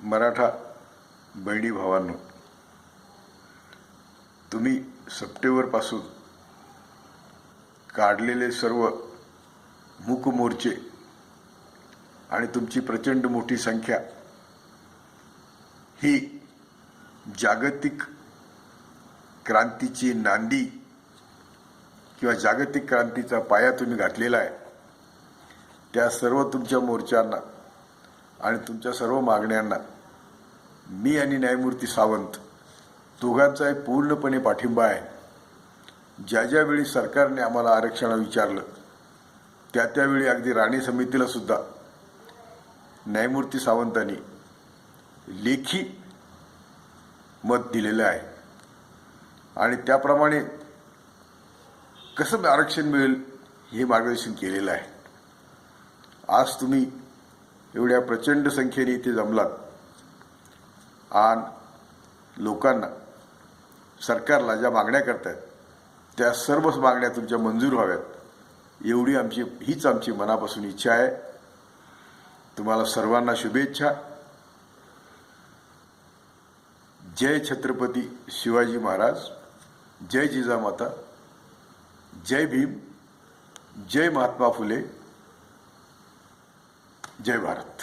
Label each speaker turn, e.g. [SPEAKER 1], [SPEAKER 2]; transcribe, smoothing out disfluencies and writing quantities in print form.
[SPEAKER 1] मराठा बहिणी भावांनो, तुम्ही सप्टेंबरपासून काढलेले सर्व मूक मोर्चे आणि तुमची प्रचंड मोठी संख्या ही जागतिक क्रांतीची नांदी किंवा जागतिक क्रांतीचा पाया तुम्ही घातलेला आहे। त्या सर्व तुमच्या मोर्चांना आणि तुमच्या सर्व मागण्यांना मी आणि न्यायमूर्ती सावंत दोघांचाही पूर्णपणे पाठिंबा आहे। ज्या ज्यावेळी सरकारने आम्हाला आरक्षण विचारलं त्यावेळी अगदी राणे समितीला सुद्धा न्यायमूर्ती सावंतांनी लेखी मत दिलेलं आहे आणि त्याप्रमाणे कसं आरक्षण मिळेल हे मार्गदर्शन केलेलं आहे। आज तुम्ही एवढ्या प्रचंड संख्येने इथे जमलात आणि लोकांना सरकारला ज्या मागण्या करतायत त्या सर्वच मागण्या तुमच्या मंजूर व्हाव्यात एवढी हीच आमची मनापासून इच्छा आहे। तुम्हाला सर्वांना शुभेच्छा। जय छत्रपती शिवाजी महाराज, जय जिजामाता, जय भीम, जय महात्मा फुले, जय भारत।